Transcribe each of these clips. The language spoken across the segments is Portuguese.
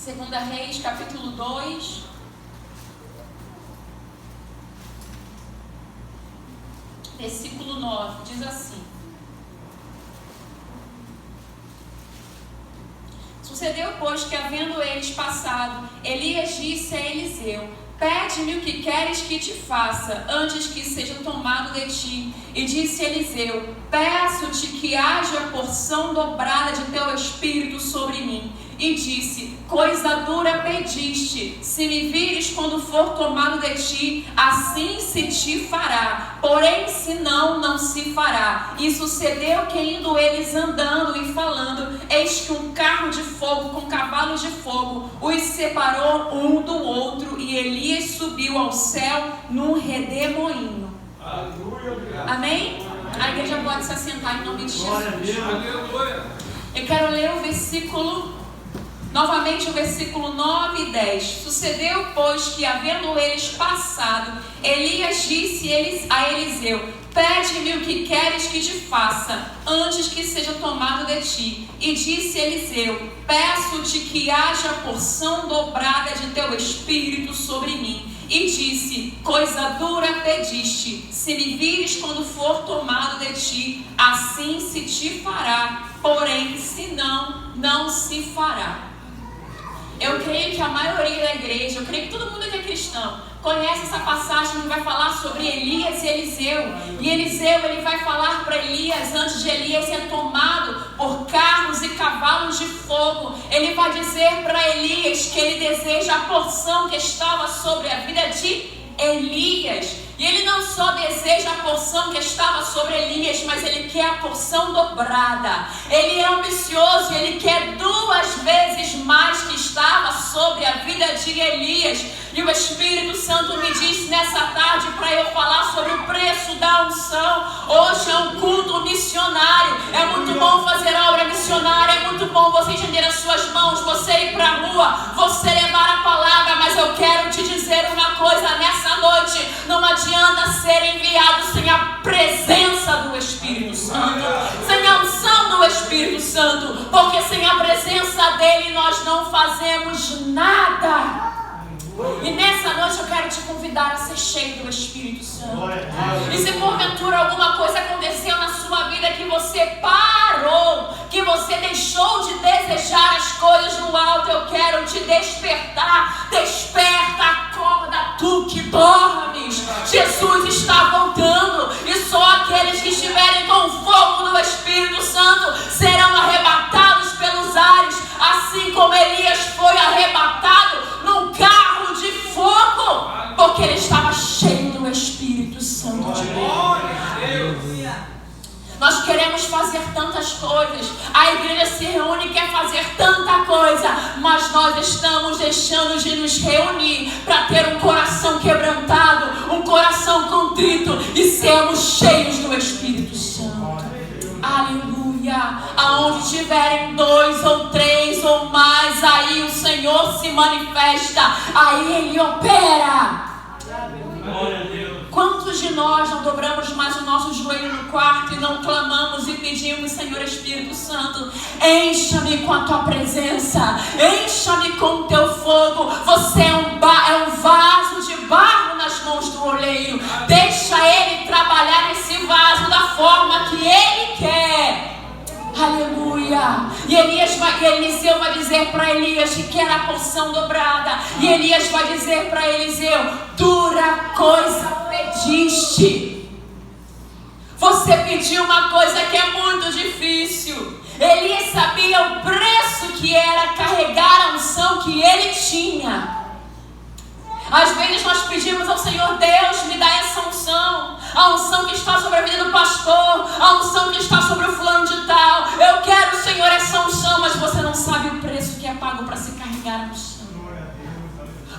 Segunda Reis, capítulo 2. Versículo 9, diz assim: Sucedeu, pois, que havendo eles passado, Elias disse a Eliseu: Pede-me o que queres que te faça, antes que seja tomado de ti. E disse Eliseu: Peço-te que haja porção dobrada de teu espírito sobre mim. E disse: Coisa dura pediste, se me vires quando for tomado de ti, assim se te fará. Porém, se não, não se fará. E sucedeu que, indo eles andando e falando, eis que um carro de fogo com cavalos de fogo os separou um do outro, e Elias subiu ao céu num redemoinho. Amém? A igreja pode se assentar em nome de Jesus. Eu quero ler o versículo, novamente o versículo 9 e 10. Sucedeu, pois, que havendo eles passado, Elias disse a Eliseu: Pede-me o que queres que te faça, antes que seja tomado de ti. E disse Eliseu: Peço-te que haja porção dobrada de teu espírito sobre mim. E disse: Coisa dura pediste, se me vires quando for tomado de ti, assim se te fará. Porém, se não, não se fará. Eu creio que a maioria da igreja, eu creio que todo mundo que é cristão, conhece essa passagem que vai falar sobre Elias e Eliseu. E Eliseu, ele vai falar para Elias, antes de Elias ser tomado por carros e cavalos de fogo, ele vai dizer para Elias que ele deseja a porção que estava sobre a vida de Elias. E ele não só deseja a porção que estava sobre Elias, mas ele quer a porção dobrada. Ele é ambicioso, ele quer 2 vezes mais que estava sobre a vida de Elias. E o Espírito Santo me disse nessa tarde para eu falar sobre o preço da unção. Hoje é um culto missionário. É muito bom fazer obra missionária, é muito bom você estender as suas mãos, você ir para a rua, você levar a palavra. Mas eu quero te dizer uma coisa nessa noite: não adianta ser enviado sem a presença do Espírito Santo, sem a unção do Espírito Santo, porque sem a presença dele nós não fazemos nada. E nessa noite eu quero te convidar a ser cheio do Espírito Santo. E se porventura alguma coisa aconteceu na sua vida que você parou, que você deixou de desejar as coisas no alto, eu quero te despertar. Desperta, acorda tu que dormes. Jesus está voltando, e só aqueles que estiverem com o fogo do Espírito Santo serão arrebatados pelos ares, assim como Elias foi arrebatado num carro de fogo, porque ele estava cheio do Espírito Santo de Deus. Nós queremos fazer tantas coisas, a igreja se reúne e quer fazer tanta coisa, mas nós estamos deixando de nos reunir para ter um coração quebrantado, um coração contrito e sermos cheios do Espírito Santo. Aleluia. Aonde tiverem 2 ou 3 ou mais, aí o Senhor se manifesta, aí Ele opera. Glória a Deus. Quantos de nós não dobramos mais o nosso joelho no quarto e não clamamos e pedimos: Senhor Espírito Santo, encha-me com a tua presença, encha-me com o teu fogo. Você é um vaso de barro nas mãos do oleiro. Deixa ele trabalhar esse vaso da forma que ele quer. Aleluia. E Eliseu vai dizer para Elias que quer a porção dobrada. E Elias vai dizer para Eliseu: dura coisa pediste. Você pediu uma coisa que é muito difícil. Elias sabia o preço que era carregar a unção que ele tinha. Às vezes nós pedimos ao Senhor: Deus, me dá essa unção, a unção que está sobre a vida do pastor, a unção que está sobre o fulano de tal. Eu quero, Senhor, essa unção, mas você não sabe o preço que é pago para se carregar a unção.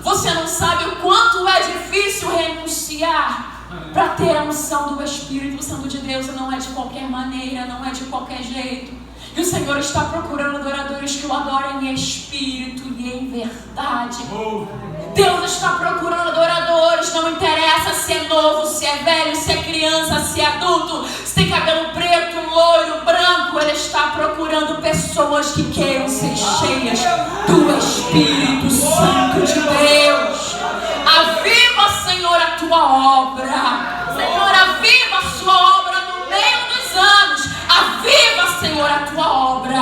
Você não sabe o quanto é difícil renunciar para ter a unção do Espírito Santo de Deus. E não é de qualquer maneira, não é de qualquer jeito. E o Senhor está procurando adoradores que o adorem em espírito e em verdade. Deus está procurando adoradores, não interessa se é novo, se é velho, se é criança, se é adulto, se tem cabelo preto, loiro, branco. Ele está procurando pessoas que queiram ser cheias do Espírito obra. Senhor, aviva a sua obra no meio dos anos. Aviva, Senhor, a tua obra.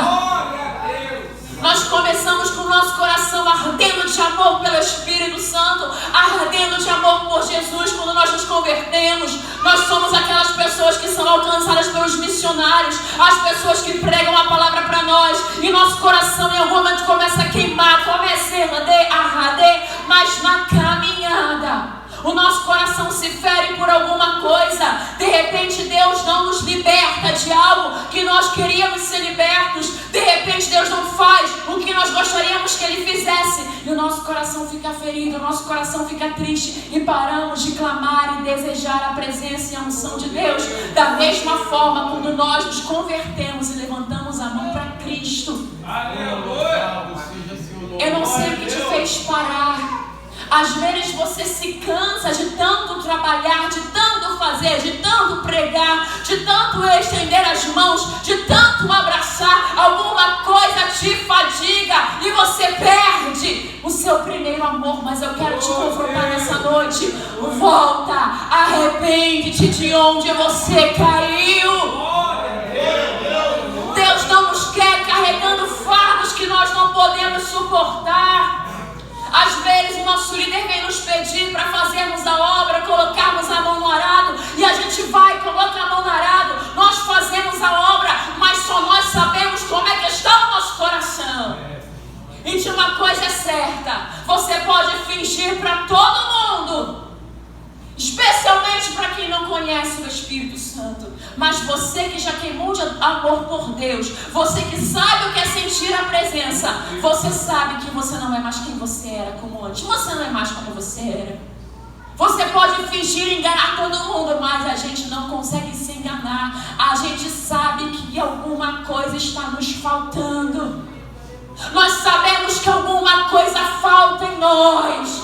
Nós começamos com o nosso coração ardendo de amor pelo Espírito Santo, ardendo de amor por Jesus. Quando nós nos convertemos, nós somos aquelas pessoas que são alcançadas pelos missionários, as pessoas que pregam a palavra para nós, e nosso coração em algum momento começa a queimar, começa a arder, mas na caminhada o nosso coração se fere por alguma coisa. De repente Deus não nos liberta de algo que nós queríamos ser libertos. De repente Deus não faz o que nós gostaríamos que Ele fizesse, e o nosso coração fica ferido, o nosso coração fica triste, e paramos de clamar e desejar a presença e a unção de Deus. Da mesma forma, quando nós nos convertemos e levantamos a mão para Cristo, eu não sei o que te fez parar. Às vezes você se cansa de tanto trabalhar, de tanto fazer, de tanto pregar, de tanto estender as mãos, de tanto abraçar. Alguma coisa te fadiga e você perde o seu primeiro amor. Mas eu quero te confrontar nessa noite. Volta, arrepende-te de onde você caiu. Deus não nos quer carregando fardos que nós não podemos suportar. Às vezes o nosso líder vem nos pedir para fazermos a obra, colocarmos a mão no arado, e a gente vai, coloca a mão no arado, nós fazemos a obra, mas só nós sabemos como é que está o nosso coração. E de uma coisa é certa, você pode fingir para todo mundo, especialmente para quem não conhece o Espírito Santo, mas você que já queimou de amor por Deus, você que sabe o que é sentir a presença, você sabe que você não é mais quem você era como antes. Você não é mais como você era. Você pode fingir enganar todo mundo, mas a gente não consegue se enganar. A gente sabe que alguma coisa está nos faltando. Nós sabemos que alguma coisa falta em nós.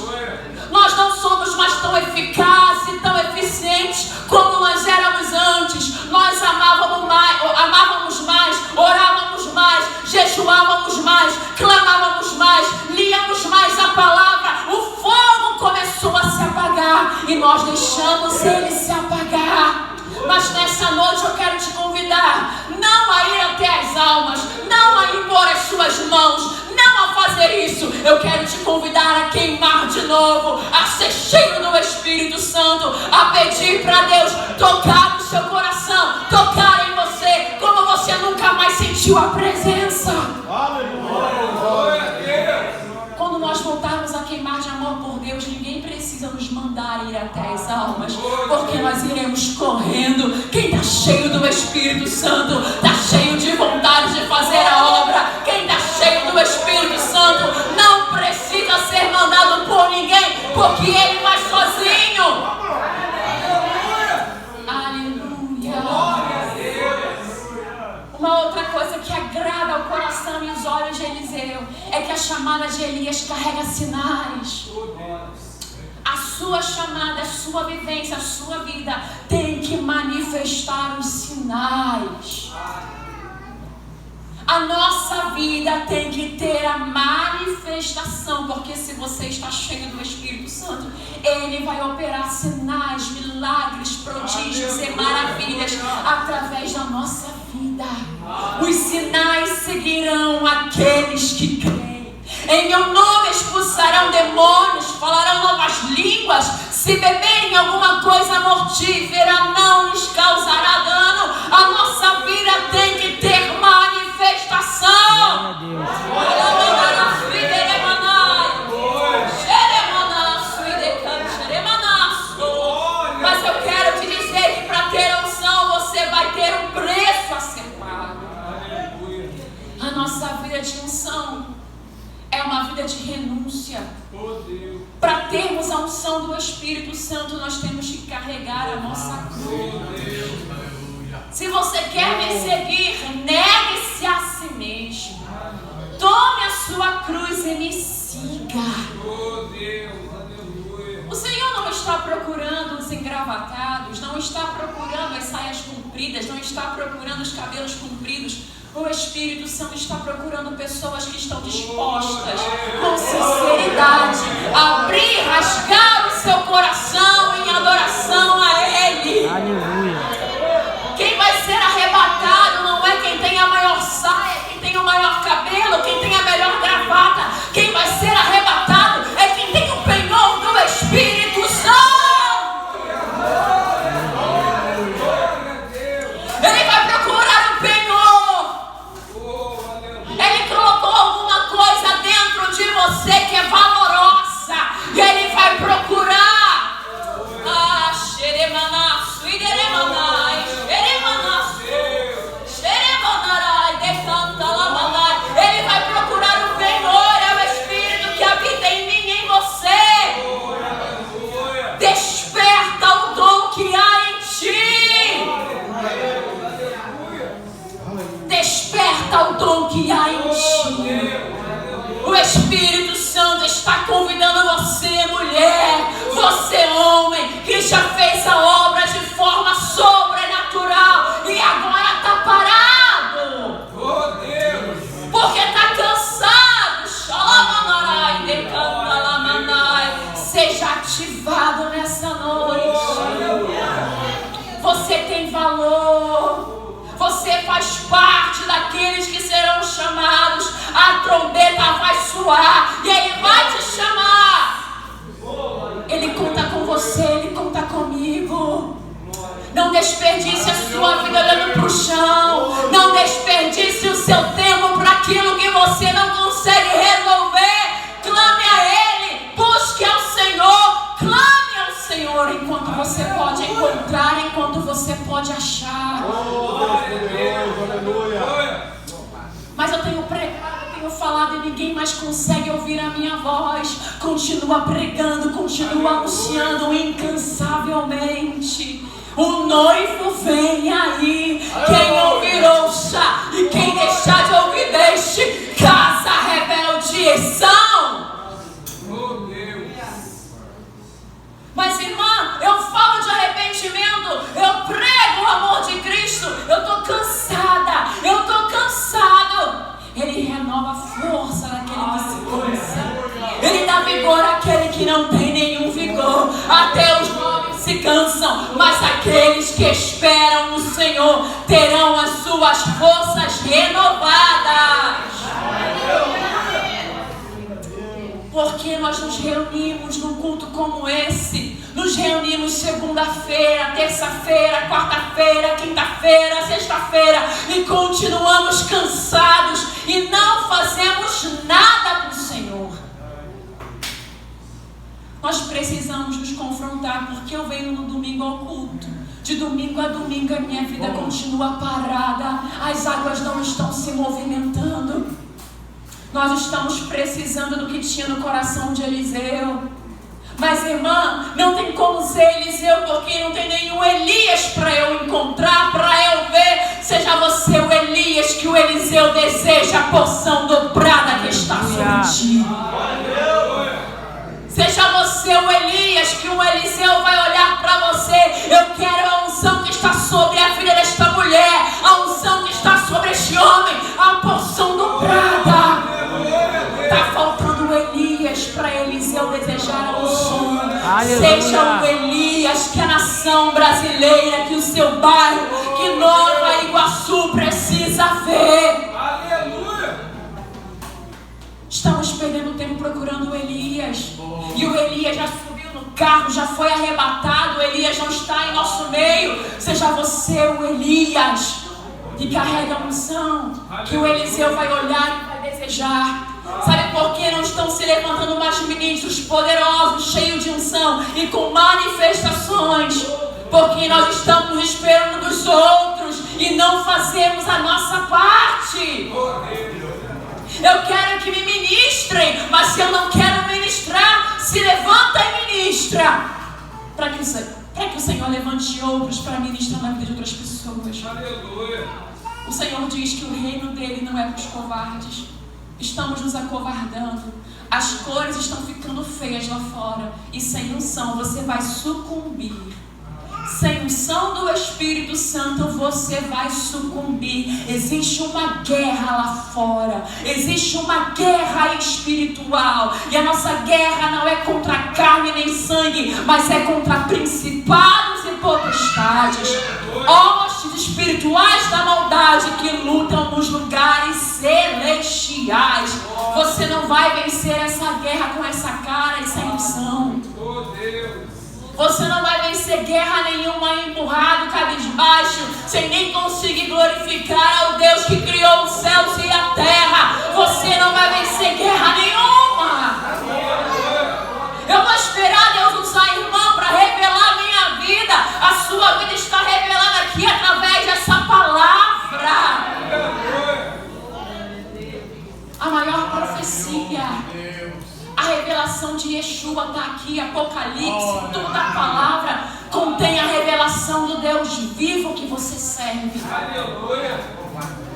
Nós não somos mais tão eficazes, tão eficientes como nós éramos antes. Nós amávamos mais, orávamos mais, jejuávamos mais, clamávamos mais, líamos mais a palavra. O fogo começou a se apagar e nós deixamos ele se apagar. Mas nessa noite eu quero te convidar, não a ir até as almas, não a impor as suas mãos, não a fazer isso. Eu quero te convidar a queimar de novo, a ser cheio do Espírito Santo, a pedir para Deus tocar no seu coração, tocar em você, como você nunca mais sentiu a presença. Quando nós voltarmos a queimar de amor por Deus, ninguém precisa nos mandar ir até as almas, porque nós iremos correndo. Quem está cheio do Espírito Santo, está cheio de vontade de fazer a obra. Quem está cheio do Espírito Santo não precisa ser mandado por ninguém, porque ele vai sozinho. Aleluia. Uma outra coisa que agrada ao coração e os olhos de Eliseu é que a chamada de Elias carrega sinais. A sua chamada, a sua vivência, a sua vida tem que manifestar os sinais. A nossa vida tem que ter a manifestação, porque se você está cheio do Espírito Santo, Ele vai operar sinais, milagres, prodígios e maravilhas através da nossa vida. Os sinais seguirão aqueles que creem. Em meu nome expulsarão demônios, falarão novas línguas. Se beberem alguma coisa mortífera, não lhes causará dano. A nossa vida tem que ter manifestação. Mas eu quero te dizer que para ter unção você vai ter um preço a ser pago. A nossa vida de unção é uma vida de renúncia. Para termos a unção do Espírito Santo, nós temos que carregar a nossa cruz. Se você quer me seguir, negue-se a si mesmo. Tome a sua cruz e me siga. O Senhor não está procurando os engravatados, não está procurando as saias compridas, não está procurando os cabelos compridos. O Espírito Santo está procurando pessoas que estão dispostas, com sinceridade, a abrir, rasgar o seu coração em adoração está convidando você, mulher, você, homem, que já fez a obra de forma sobrenatural e agora está parado. Oh, Deus! Porque está cansado. Seja ativado nessa noite. Você tem valor. Você faz parte daqueles que serão chamados. A trombeta vai soar e Ele vai te chamar. Ele conta com você, Ele conta comigo. Não desperdice a sua vida olhando para o chão. Não desperdice o seu tempo para aquilo que você não consegue resolver. Clame a Ele, busque ao Senhor, clame ao Senhor enquanto você pode encontrar, enquanto você pode achar. Mas eu tenho pregado, eu tenho falado e ninguém mais consegue ouvir a minha voz. Continua pregando, continua anunciando incansavelmente. O noivo vem aí. Quem ouvir ouça, e quem deixar de ouvir deixe. Casa rebelde são. Oh, Deus. Mas irmã, eu falo de arrependimento, eu prego o amor de Cristo. Eu estou cansada, eu estou cansado. Ele renova a força daquele que se cansa. Ele dá vigor àquele que não tem nenhum vigor. Até os jovens se cansam, mas aqueles que esperam no Senhor terão as suas forças renovadas. Porque nós nos reunimos num culto como esse. Nos reunimos segunda-feira, terça-feira, quarta-feira, quinta-feira, sexta-feira e continuamos cansados e não fazemos nada para o Senhor. Nós precisamos nos confrontar, porque eu venho no domingo ao culto. De domingo a domingo a minha vida continua parada. As águas não estão se movimentando. Nós estamos precisando do que tinha no coração de Eliseu. Mas irmã, não tem como ser Eliseu, porque não tem nenhum Elias para eu encontrar, para eu ver. Seja você o Elias que o Eliseu deseja, a porção dobrada que está sobre ti. Seja você o Elias que o Eliseu vai olhar para você. Eu quero a unção que está sobre a vida desta mulher, a unção que está sobre este homem, a porção dobrada. Está faltando o Elias para Eliseu desejar a unção. Seja o Elias que a nação brasileira, que o seu bairro, que Nova Iguaçu precisa ver. Aleluia! Estamos perdendo tempo procurando o Elias. E o Elias já subiu no carro, já foi arrebatado. O Elias não está em nosso meio. Seja você o Elias que carrega a unção, que o Eliseu vai olhar e vai desejar. Sabe por que não estão se levantando mais ministros poderosos, cheios de unção e com manifestações? Porque nós estamos esperando dos outros e não fazemos a nossa parte. Eu quero que me ministrem, mas se eu não quero ministrar, se levanta e ministra. Para que o Senhor levante outros para ministrar na vida de outras pessoas. Aleluia! O Senhor diz que o reino dele não é para os covardes. Estamos nos acovardando. As cores estão ficando feias lá fora. E sem unção você vai sucumbir. Sem unção do Espírito Santo você vai sucumbir. Existe uma guerra lá fora. Existe uma guerra espiritual. E a nossa guerra não é contra carne nem sangue, mas é contra principados e potestades, hostes espirituais da maldade que lutam nos lugares celestiais. Você não vai vencer essa guerra com essa cara e sem unção. Você não vai vencer guerra nenhuma empurrado, cabisbaixo, sem nem conseguir glorificar ao Deus que criou os céus e a terra. Você não vai vencer guerra nenhuma. Eu vou esperar Deus usar a irmã para revelar a minha vida. A sua vida está revelada aqui através dessa palavra. A maior profecia, a revelação de Yeshua está aqui. Apocalipse, toda a palavra contém a revelação do Deus vivo que você serve.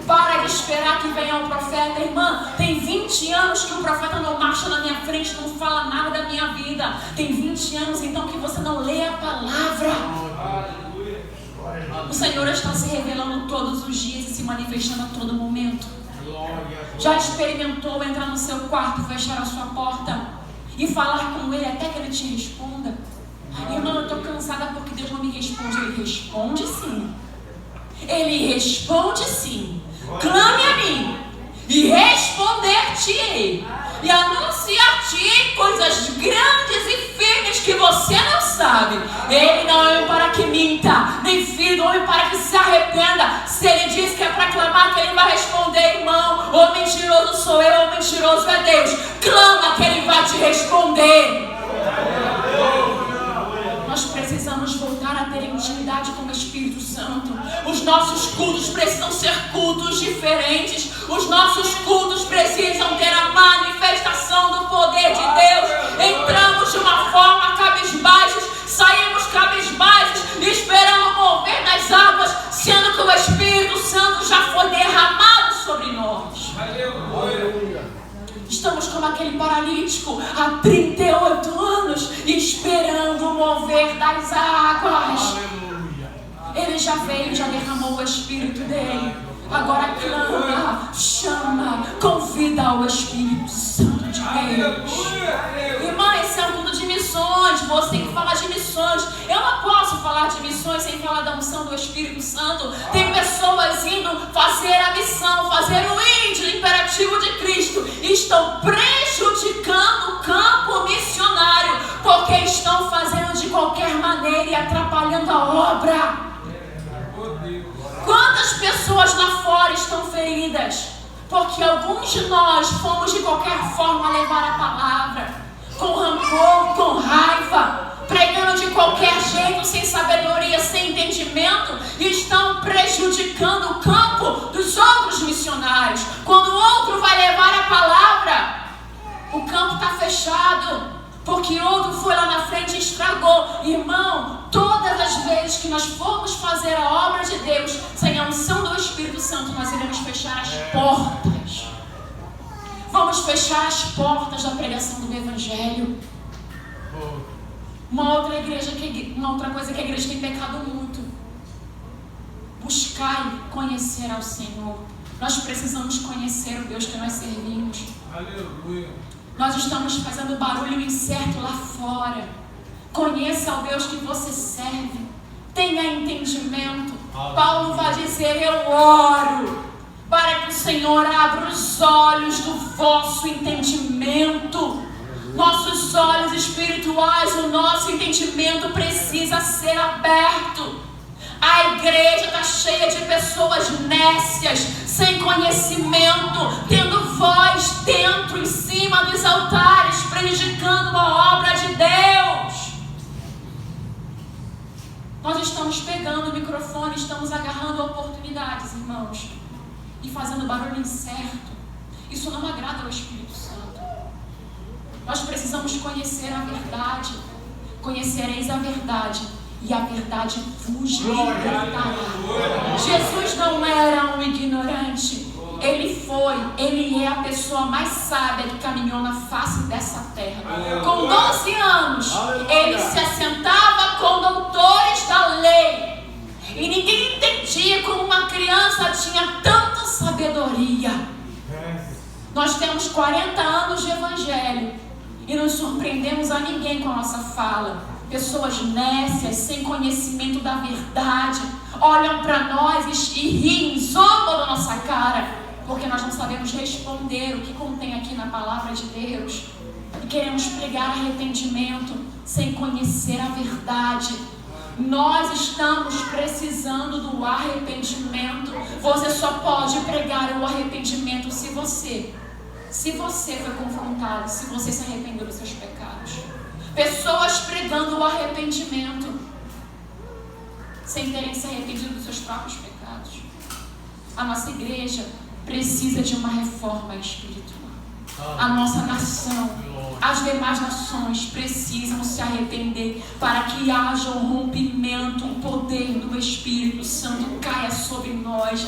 Para de esperar que venha um profeta. Irmã, tem 20 anos que o profeta não marcha na minha frente, não fala nada da minha vida. Tem 20 anos então que você não lê a palavra. O Senhor está se revelando todos os dias e se manifestando a todo momento. Já experimentou entrar no seu quarto, fechar a sua porta e falar com Ele até que Ele te responda? Irmão, eu estou cansada porque Deus não me responde. Ele responde sim. Ele responde sim. Clame a mim e responder-te-ei e anunciar-te coisas grandes e firmes que você não sabe. Ele não é homem para que minta, nem filho do homem para que se arrependa. Se ele diz que é para clamar, que ele vai responder, irmão. Ou mentiroso sou eu, ou mentiroso é Deus. Clama que ele vai te responder. Nós precisamos voltar a ter intimidade com o Espírito Santo. Os nossos cultos precisam ser cultos diferentes. Os nossos cultos precisam ter a manifestação do poder de Deus. Entramos de uma forma cabisbaixos, saímos cabisbaixos, esperando mover nas águas, sendo que o Espírito Santo já foi derramado sobre nós. Estamos como aquele paralítico há 38 anos esperando o mover das águas. Ele já veio, já derramou o Espírito dele. Agora clama, chama, convida o Espírito Santo de Deus. Irmã, esse é um culto de missões. Você tem que falar de missões. Eu não posso falar de missões sem falar da unção do Espírito Santo. Tem pessoas indo fazer a missão, fazer o índio imperativo de Cristo. E estão prejudicando o campo missionário, porque estão fazendo de qualquer maneira e atrapalhando a obra. Quantas pessoas lá fora estão feridas? Porque alguns de nós fomos de qualquer forma levar a palavra, com rancor, com raiva, pregando de qualquer jeito, sem sabedoria, sem entendimento, e estão prejudicando o campo dos outros missionários. Quando o outro vai levar a palavra, o campo está fechado, porque outro foi lá na frente e estragou. Irmão, todas as vezes que nós formos fazer a obra de Deus sem a unção do Espírito Santo, nós iremos fechar as portas. Vamos fechar as portas da pregação do Evangelho. Uma outra coisa que a igreja tem pecado muito: buscar e conhecer ao Senhor. Nós precisamos conhecer o Deus que nós servimos. Aleluia. Nós estamos fazendo barulho incerto lá fora. Conheça o Deus que você serve. Tenha entendimento. Paulo vai dizer: eu oro para que o Senhor abra os olhos do vosso entendimento. Nossos olhos espirituais, o nosso entendimento precisa ser aberto. A igreja está cheia de pessoas nécias, sem conhecimento, tendo voz dentro, em cima dos altares, prejudicando a obra de Deus. Nós estamos pegando o microfone, estamos agarrando oportunidades, irmãos, e fazendo barulho incerto. Isso não agrada ao Espírito Santo. Nós precisamos conhecer a verdade. Conhecereis a verdade, e a verdade vos libertará. Jesus não era um ignorante. Ele é a pessoa mais sábia que caminhou na face dessa terra. Com 12 anos, ele se assentava com doutores da lei. E ninguém entendia como uma criança tinha tanta sabedoria. Nós temos 40 anos de evangelho e não surpreendemos a ninguém com a nossa fala. Pessoas nécias, sem conhecimento da verdade, olham para nós e riem, zombam da nossa cara, porque nós não sabemos responder o que contém aqui na palavra de Deus. E queremos pregar arrependimento sem conhecer a verdade. Nós estamos precisando do arrependimento. Você só pode pregar o arrependimento se você foi confrontado, se você se arrependeu dos seus pecados. Pessoas pregando o arrependimento sem terem se arrependido dos seus próprios pecados. A nossa igreja precisa de uma reforma espiritual. A nossa nação, as demais nações precisam se arrepender para que haja um rompimento, o poder do Espírito Santo caia sobre nós.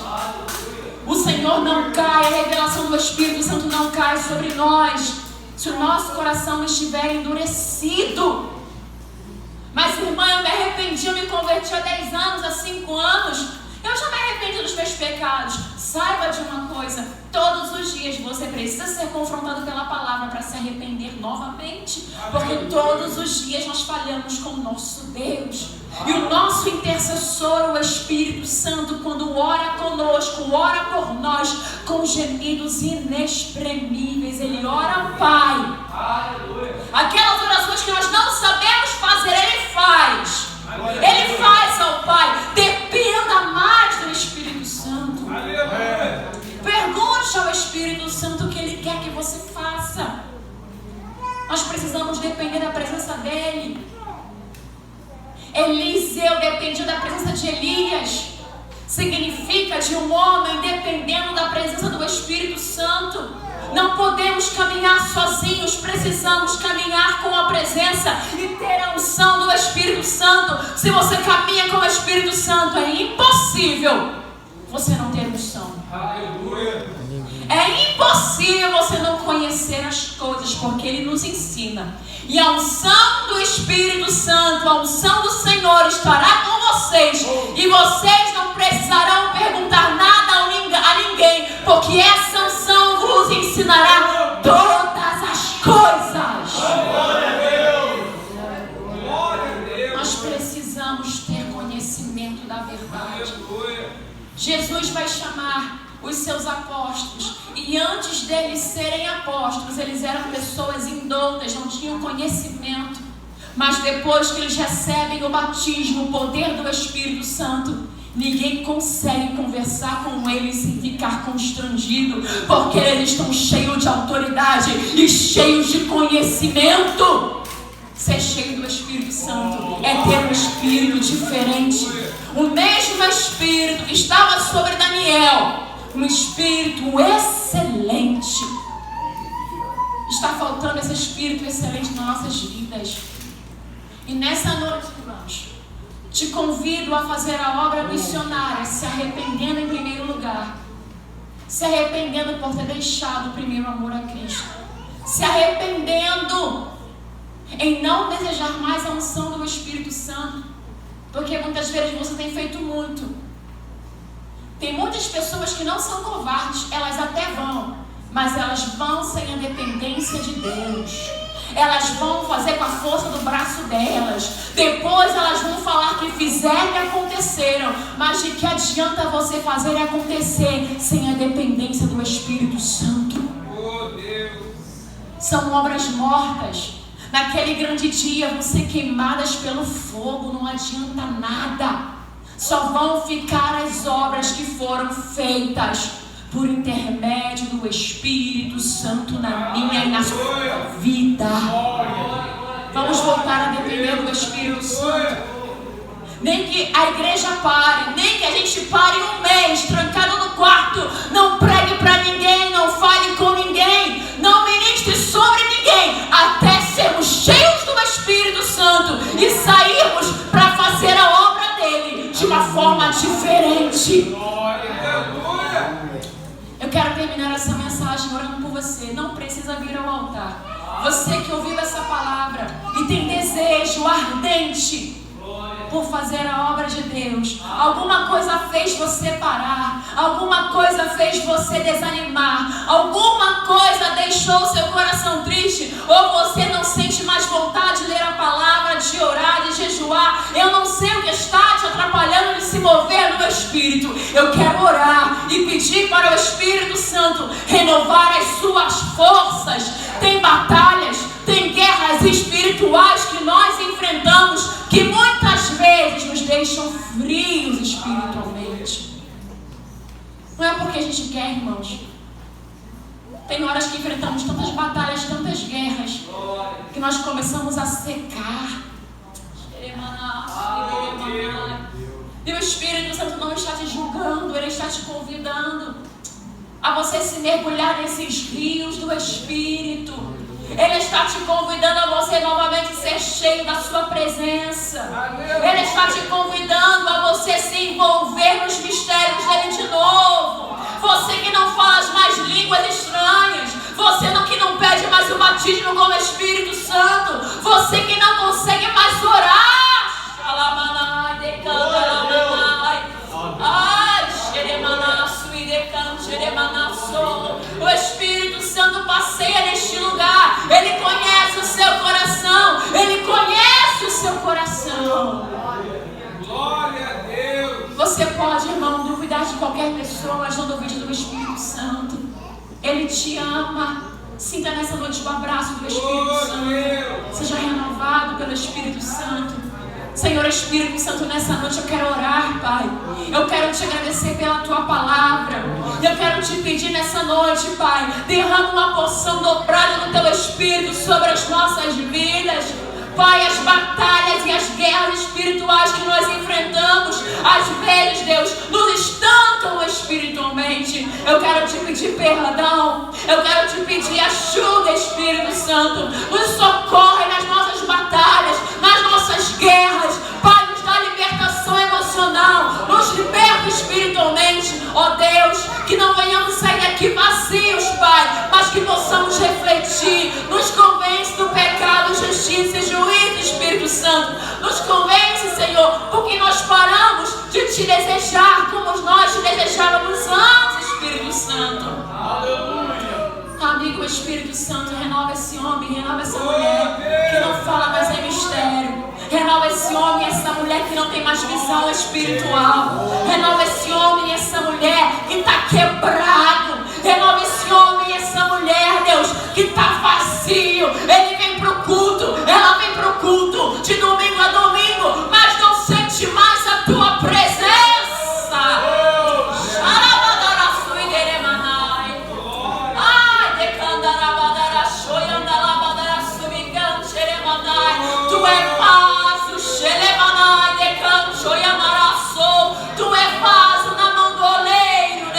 O Senhor não cai, a revelação do Espírito Santo não cai sobre nós Se o nosso coração estiver endurecido. Mas, irmã, eu me arrependi, eu me converti há 10 anos, há 5 anos. Eu já me arrependi dos meus pecados. Saiba de uma coisa: todos os dias você precisa ser confrontado pela palavra para se arrepender novamente. Porque todos os dias nós falhamos com o nosso Deus. E o nosso intercessor, o Espírito Santo, quando ora conosco, ora por nós com gemidos inexprimíveis. Ele ora ao Pai. Aquelas orações que nós não sabemos fazer, Ele faz. Ele faz ao Pai. Dependa mais do Espírito Santo. Pergunte ao Espírito Santo o que Ele quer que você faça. Nós precisamos depender da presença dEle. Eliseu dependia da presença de Elias. Significa de um homem dependendo da presença do Espírito Santo. Não podemos caminhar sozinhos, precisamos caminhar com a presença e ter a unção do Espírito Santo. Se você caminha com o Espírito Santo, é impossível você não ter unção. É impossível você não conhecer as coisas, porque Ele nos ensina. E a unção do Espírito Santo, a unção do Senhor estará com vocês. E vocês não precisarão perguntar nada a ninguém, porque essa unção vos ensinará todas as coisas. Nós precisamos ter conhecimento da verdade. Jesus vai chamar os seus apóstolos, e antes deles serem apóstolos, eles eram pessoas indoutas, não tinham conhecimento. Mas depois que eles recebem o batismo, o poder do Espírito Santo, ninguém consegue conversar com eles sem ficar constrangido, porque eles estão cheios de autoridade e cheios de conhecimento. Ser cheio do Espírito Santo é ter um espírito diferente. O mesmo Espírito que estava sobre Daniel, um espírito excelente. Está faltando esse espírito excelente nas nossas vidas. E nessa noite, irmãos, te convido a fazer a obra missionária, se arrependendo em primeiro lugar. Se arrependendo por ter deixado o primeiro amor a Cristo. Se arrependendo em não desejar mais a unção do Espírito Santo. Porque muitas vezes você tem feito muito. Tem muitas pessoas que não são covardes, elas até vão, mas elas vão sem a dependência de Deus. Elas vão fazer com a força do braço delas. Depois elas vão falar que fizeram e aconteceram. Mas de que adianta você fazer e acontecer sem a dependência do Espírito Santo? Oh, Deus. São obras mortas. Naquele grande dia vão ser queimadas pelo fogo, não adianta nada. Só vão ficar as obras que foram feitas por intermédio do Espírito Santo na minha e na sua vida. Vamos voltar a depender do Espírito Santo. Nem que a igreja pare, nem que a gente pare um mês trancado no quarto, não pregue para ninguém, não fale com ninguém, não ministre sobre ninguém, até sermos cheios do Espírito Santo e sairmos para fazer a obra dele de uma forma diferente. Eu quero terminar essa mensagem orando por você. Não precisa vir ao altar. Você que ouviu essa palavra e tem desejo ardente por fazer a obra de Deus, alguma coisa fez você parar, alguma coisa fez você desanimar, alguma coisa deixou seu coração triste, ou você não sente mais vontade de ler a palavra, de orar, de jejuar. Eu não sei o que está te atrapalhando de se mover no Espírito. Eu quero orar e pedir para o Espírito Santo renovar as suas forças. Tem batalhas, tem guerras espirituais que nós enfrentamos, que muitas vezes nos deixam frios espiritualmente. Não é porque a gente quer, irmãos. Tem horas que enfrentamos tantas batalhas, tantas guerras, que nós começamos a secar. E o Espírito Santo não está te julgando, Ele está te convidando a você se mergulhar nesses rios do Espírito. Ele está te convidando a você novamente ser cheio da sua presença. Ele está te convidando a você se envolver nos mistérios dele de novo. Você que não fala as mais línguas estranhas, Você que não pede mais o batismo com o Espírito Santo. Você que não consegue mais orar. Xalamanai, decantaramanai. Ai, xeremanaço e decanteremanaço. O Espírito Santo passeia neste lugar. Ele conhece o seu coração. Ele conhece o seu coração. Glória a Deus. Você pode, irmão, duvidar de qualquer pessoa, mas não duvide do Espírito Santo. Ele te ama. Sinta nessa noite o abraço do Espírito Santo. Seja renovado pelo Espírito Santo. Senhor Espírito Santo, nessa noite eu quero orar, Pai. Eu quero te agradecer pela Tua palavra. Eu quero te pedir nessa noite, Pai, derrama uma porção dobrada do Teu Espírito sobre as nossas vidas. Pai, as batalhas e as guerras espirituais que nós enfrentamos, às vezes, Deus, nos estancam espiritualmente. Eu quero te pedir perdão. Eu quero te pedir ajuda, Espírito Santo. Nos socorre nas nossas batalhas, nas nossas guerras. Pai, nos dá libertação emocional. Nos liberta espiritualmente. Ó Deus, que não venhamos sair daqui vazios, Pai, mas que possamos refletir. Nos convence do pecado, justiça e juízo, Espírito Santo. Nos convence, Senhor, porque nós paramos de te desejar como nós te desejávamos antes, Espírito Santo. Aleluia. Amigo Espírito Santo, renova esse homem, renova essa mulher que não fala mais em mistério. Renova esse homem e essa mulher que não tem mais visão espiritual. Renova esse homem e essa mulher que está quebrado. Renova esse homem e essa mulher, Deus, que está vazio. Ele vem para o culto, ela vem para o culto de domingo a domingo, mas não sente mais a tua presença. Tu é vaso, tu é vaso na mão do oleiro,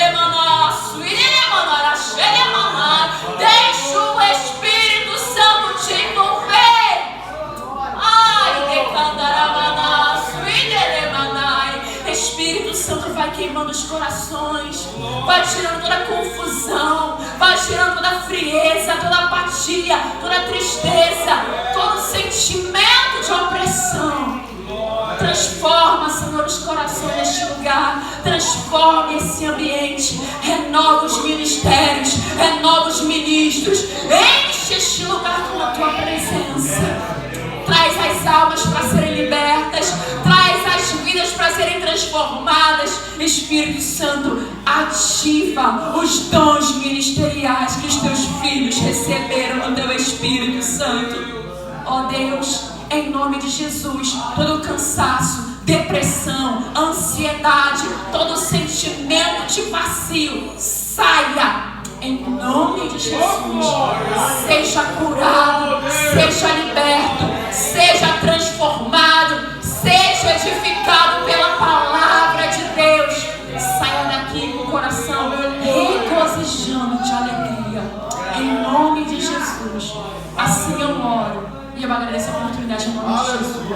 deixa o Espírito Santo te envolver. Espírito Santo vai queimando os corações, vai tirando toda a confusão, vai tirando toda a frieza, toda a apatia, toda a tristeza, todo sentimento de opressão. Transforma, Senhor, os corações deste lugar. Transforma esse ambiente. Renova os ministérios. Renova os ministros. Enche este lugar com a Tua presença. Traz as almas para serem libertas. Traz as vidas para serem transformadas. Espírito Santo, ativa os dons ministeriais que os Teus filhos receberam no Teu Espírito Santo. Ó Deus, em nome de Jesus, todo cansaço, depressão, ansiedade, todo sentimento de vazio, saia em nome de Jesus. Seja curado, seja liberto, seja transformado, seja edificado pela palavra de Deus. Saia daqui com o coração regozijando de alegria, em nome de Jesus. Assim eu oro. E eu agradeço a oportunidade em nome de Jesus.